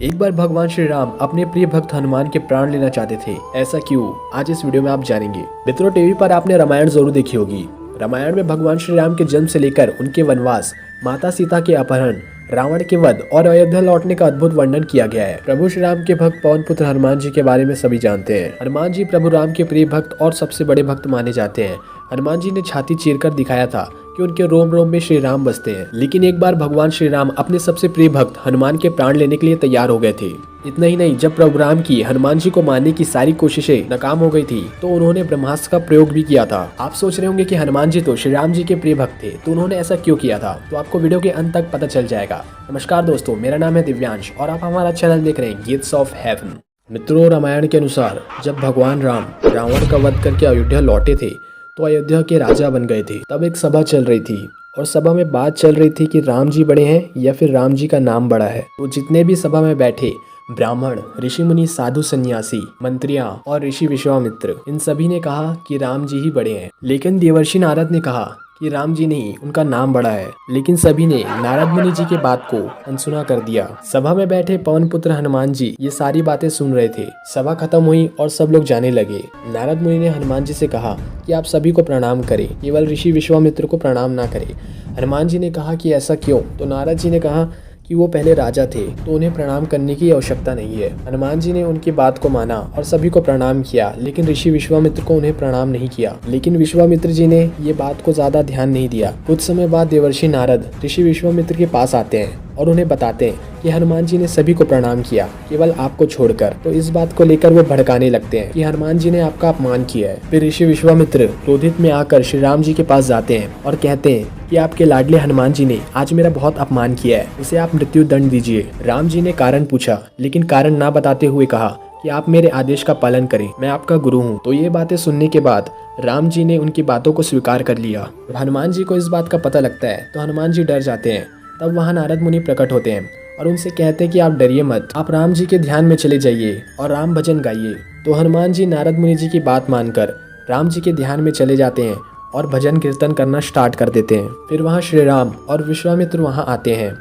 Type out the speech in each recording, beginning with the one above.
एक बार भगवान श्री राम अपने प्रिय भक्त हनुमान के प्राण लेना चाहते थे। ऐसा क्यों? आज इस वीडियो में आप जानेंगे। मित्रों, टीवी पर आपने रामायण जरूर देखी होगी। रामायण में भगवान श्री राम के जन्म से लेकर उनके वनवास, माता सीता के अपहरण, रावण के वध और अयोध्या लौटने का अद्भुत वर्णन किया गया है। प्रभु श्री राम के भक्त पवन पुत्र हनुमान जी के बारे में सभी जानते हैं। हनुमान जी प्रभु राम के प्रिय भक्त और सबसे बड़े भक्त माने जाते हैं। हनुमान जी ने छाती चीरकर दिखाया था कि उनके रोम रोम में श्री राम बसते हैं। लेकिन एक बार भगवान श्री राम अपने सबसे प्रिय भक्त हनुमान के प्राण लेने के लिए तैयार हो गए थे। इतना ही नहीं, जब प्रभु राम की हनुमान जी को मारने की सारी कोशिशें नाकाम हो गई थी तो उन्होंने ब्रह्मास्त्र का प्रयोग भी किया था। आप सोच रहे होंगे कि हनुमान जी तो श्री राम जी के प्रिय भक्त थे, तो उन्होंने ऐसा क्यों किया था? तो आपको वीडियो के अंत तक पता चल जाएगा। नमस्कार दोस्तों, मेरा नाम है दिव्यांश और आप हमारा चैनल देख रहे हैं गेट्स ऑफ हेवन। मित्रों, रामायण के अनुसार जब भगवान राम रावण का वध करके अयोध्या लौटे थे तो अयोध्या के राजा बन गए थे। तब एक सभा चल रही थी और सभा में बात चल रही थी कि राम जी बड़े हैं या फिर राम जी का नाम बड़ा है। तो जितने भी सभा में बैठे ब्राह्मण, ऋषि मुनि, साधु सन्यासी, मंत्रियां और ऋषि विश्वामित्र, इन सभी ने कहा कि राम जी ही बड़े हैं। लेकिन देवर्षि नारद ने कहा कि राम जी नहीं, उनका नाम बड़ा है। लेकिन सभी ने नारद मुनि जी की बात को अनसुना कर दिया। सभा में बैठे पवन पुत्र हनुमान जी ये सारी बातें सुन रहे थे। सभा खत्म हुई और सब लोग जाने लगे। नारद मुनि ने हनुमान जी से कहा कि आप सभी को प्रणाम करें, केवल ऋषि विश्वामित्र को प्रणाम ना करें। हनुमान जी ने कहा कि ऐसा क्यों? तो नारद जी ने कहा कि वो पहले राजा थे तो उन्हें प्रणाम करने की आवश्यकता नहीं है। हनुमान जी ने उनकी बात को माना और सभी को प्रणाम किया, लेकिन ऋषि विश्वामित्र को उन्हें प्रणाम नहीं किया। लेकिन विश्वामित्र जी ने ये बात को ज्यादा ध्यान नहीं दिया। कुछ समय बाद देवर्षि नारद ऋषि विश्वामित्र के पास आते हैं और उन्हें बताते हैं कि हनुमान जी ने सभी को प्रणाम किया, केवल आपको छोड़कर। तो इस बात को लेकर वो भड़काने लगते हैं कि हनुमान जी ने आपका अपमान किया है। फिर ऋषि विश्वामित्र क्रोधित में आकर श्री राम जी के पास जाते हैं और कहते हैं कि आपके लाडले हनुमान जी ने आज मेरा बहुत अपमान किया है, उसे आप मृत्यु दंड दीजिए। राम जी ने कारण पूछा, लेकिन कारण ना बताते हुए कहा कि आप मेरे आदेश का पालन करें, मैं आपका गुरु हूँ। तो ये बातें सुनने के बाद राम जी ने उनकी बातों को स्वीकार कर लिया। जब हनुमान जी को इस बात का पता लगता है तो हनुमान जी डर जाते हैं। तब वहाँ नारद मुनि प्रकट होते हैं और उनसे कहते हैं कि आप डरिए मत, आप राम जी के ध्यान में चले जाइए और राम भजन गाइए। तो हनुमान जी नारद मुनि जी की बात मानकर राम जी के ध्यान में चले जाते हैं और भजन कीर्तन करना स्टार्ट कर देते हैं। फिर वहाँ श्री राम और विश्वामित्र वहाँ आते हैं,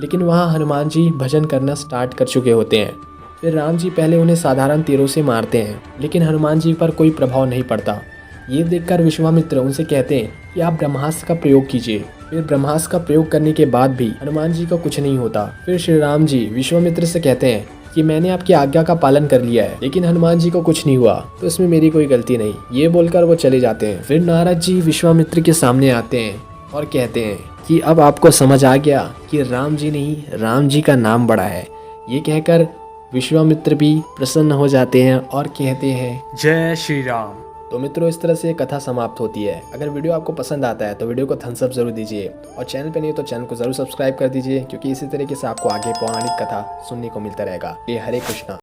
लेकिन वहाँ हनुमान जी भजन करना स्टार्ट कर चुके होते हैं। फिर राम जी पहले उन्हें साधारण तीरों से मारते हैं, लेकिन हनुमान जी पर कोई प्रभाव नहीं पड़ता। ये देखकर विश्वामित्र उनसे कहते हैं कि आप ब्रह्मास्त्र का प्रयोग कीजिए। फिर ब्रह्मास्त्र का प्रयोग करने के बाद भी हनुमान जी को कुछ नहीं होता। फिर श्री राम जी विश्वामित्र से कहते हैं कि मैंने आपकी आज्ञा का पालन कर लिया है, लेकिन हनुमान जी को कुछ नहीं हुआ, तो इसमें मेरी कोई गलती नहीं। ये बोलकर वो चले जाते हैं। फिर नारद जी विश्वामित्र के सामने आते हैं और कहते हैं कि अब आपको समझ आ गया कि राम जी नहीं, राम जी का नाम बड़ा है। ये कहकर विश्वामित्र भी प्रसन्न हो जाते हैं और कहते हैं जय श्री राम। तो मित्रों, इस तरह से ये कथा समाप्त होती है। अगर वीडियो आपको पसंद आता है तो वीडियो को थम्स अप जरूर दीजिए और चैनल पे नहीं हो तो चैनल को जरूर सब्सक्राइब कर दीजिए, क्योंकि इसी तरीके से आपको आगे पौराणिक कथा सुनने को मिलता रहेगा। ये हरे कृष्णा।